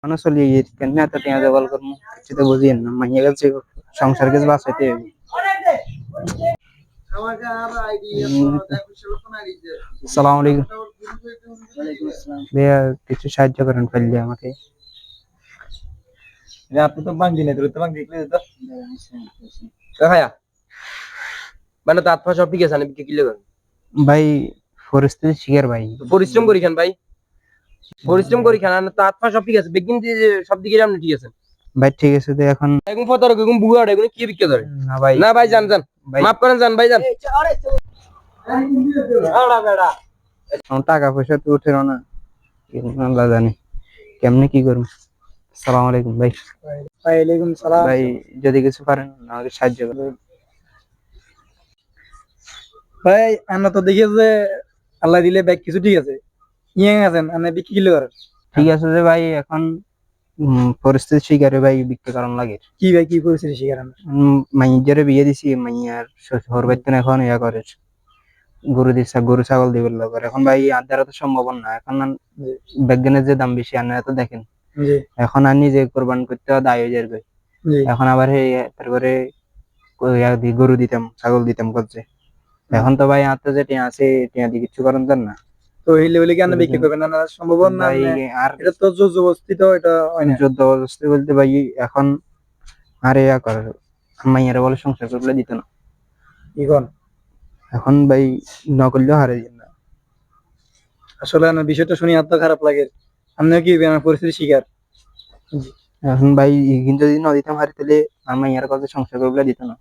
মানে চলি কেন এত টিয়া জবল করবো কিছু তো বুঝিয়েন না মাইয়া গেছে সংসার কিছু বাঁচাইতে হইব। আসসালামু আলাইকুম ভাইয়া, কিছু সাহায্য করেন পারলে আমাকে। আপনি তো বাং দিনে তো বাং দেখলে তো কাকা মানে তো আত্মা সব ঠিক আছে আমি কি লাগবে ভাই পরিস্থিতি শিকার ভাই, পরিশ্রম করি খান ভাই, পরিশ্রম করি খান তো আত্মা সব ঠিক আছে বেগিন সব দিকে আপনি ঠিক আছে ভাই ঠিক আছে তো এখন এখন ফতর এখন বুয়া এখন কি বিক্রি করে না ভাই, না ভাই জান জান ভাই মাফ করেন জান ভাই জান আমার টাকা পয়সা তো উঠে না, আল্লাহ জানে কেমনে কি করবো। আসসালামু আলাইকুম ভাই। ওয়ালাইকুম সালাম ভাই যদি কিছু পারেন আমাকে সাহায্য করুন। ভাই আমরা তো দেখি যে আল্লাহ দিলে ব্যাগ কিছু ঠিক আছে ইয়ে আছেন আপনি বিক্রি কিলো করেন ঠিক আছে যে ভাই এখন পরিস্থিতি শিকারে ভাই বিক্রি করার লাগে। কি ভাই কি পরিস্থিতি শিকার আমরা মাইয়ারে বিয়ে দিছি, মাইয়ার শ্বশুর বাড়িতে এখন ইয়া করে গরু দিচ্ছে, গরু ছাগল দিবে করে এখন ভাই আর দ্বারা তো সম্ভব না। এখন বিজ্ঞানের যে দাম বেশি আনারা তো দেখেন, এখন আর নিজে কোরবান করতে দায় হয়ে যাবে। এখন আবার তারপরে গরু দিতাম ছাগল দিতাম করছে, এখন তো ভাই আর তো যে টিয়া আছে টিয়া দিয়ে কিছু করেন দেন না। তো এই লেভেলে কি আপনি বিক্রি করবেন না সম্ভব না ভাই আর এটা তো জবরদস্তি তো এটা হয় না জবরদস্তি বলতে ভাই এখন আর ইয়া করে মাইয়ারা বলে সংসার করলে দিত না, এখন ভাই নকলেও হারে দিন না। আসলে আমার বিষয়টা শুনে এত খারাপ লাগে, আপনিও কি আমার পরিস্থিতি শিকার। এখন ভাই কিন্তু যদি না দিতাম হারি তাহলে আমার মাইয়ার কাছে সংসার করলে দিত না।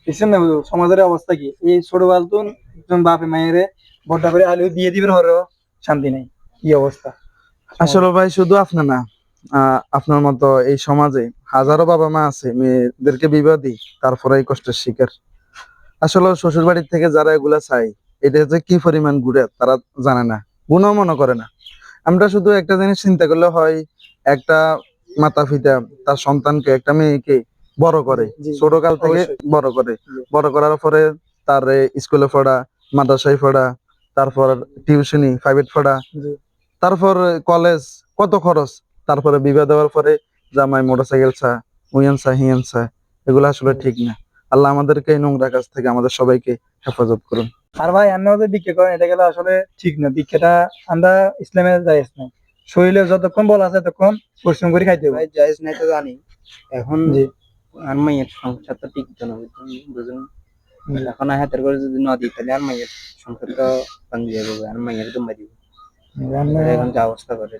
বুঝছেন না সমাজের অবস্থা কি, এই ছোট বালতুন একজন বাপে মায়েরে বড়টা করে আলু দিয়ে দিবেন হরেও শান্তি নেই, কি অবস্থা। আসলে ভাই শুধু আপনার না, আপনার মতো এই সমাজে হাজারো বাবা মা আছে মেয়েদেরকে বিবাহ দিই তারপরে এই কষ্টের শিকার। আসলে শ্বশুর বাড়ির থেকে যারা এগুলা চাই এটা যে কি পরিমাণ ঘুরে তারা জানে না, গুণও মনে করে না। আমরা শুধু একটা জিনিস চিন্তা করলে হয়, একটা মাতা পিতা তার সন্তানকে একটা মেয়েকে বড় করে ছোট কাল থেকে বড় করে, বড় করার পরে তার স্কুলে পড়া, মাদ্রাসায় পড়া, তারপর টিউশনি প্রাইভেট পড়া, তারপর কলেজ, কত খরচ, তারপরে বিবাহ দেওয়ার পরে জামাই মোটরসাইকেল চা উইয়ান চা হিয়ান চা, এগুলো আসলে ঠিক না। আল্লাহ আমাদেরকে এই নোংরা কাজ থেকে আমাদের সবাইকে হেফাজত করুন। আর ভাই আমরা যে ভিক্ষা করেন এটা গেলে আসলে ঠিক না, ভিক্ষাটা আমরা ইসলামে জায়েজ নাই, শরীরে যতক্ষণ বল আছে ততক্ষণ পরিশ্রম করে খাইতে হবে। ভাই জায়েজ নাই তো জানি, এখন আর মাইয়ের সংসার তো টিকতো না বুঝুন। এখন হাতের করে যদি না দিই তাহলে আর মাইয়ের সংসার তো ভাঙে যাবে, আর মাইয়ের তো মারি এখন যা অবস্থা করে।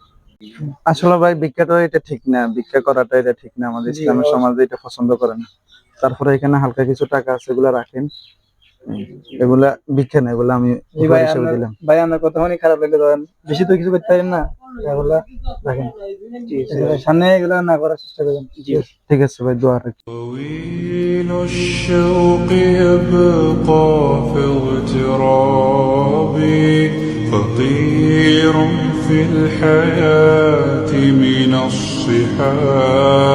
আসলে ভাই ভিক্ষাটা এটা ঠিক না, ভিক্ষা করাটা এটা ঠিক না, আমাদের ইসলামের সমাজে এটা পছন্দ করে না। তারপরে এখানে হালকা কিছু টাকা আছে এগুলা রাখেন, এগুলা ভিক্ষা না, এগুলা আমি হিসেবে দিলাম। ভাই আমার কথা অনেক খারাপ লাগলো, ধরেন বেশি তো কিছু করতে পারেন না, এগুলা রাখেন সামনে এগুলা না করার চেষ্টা করবেন। ঠিক আছে ভাই, দোয়া রাখি। طويل الشوق يبقى في اغتراب فطير في الحياة من الصحاب.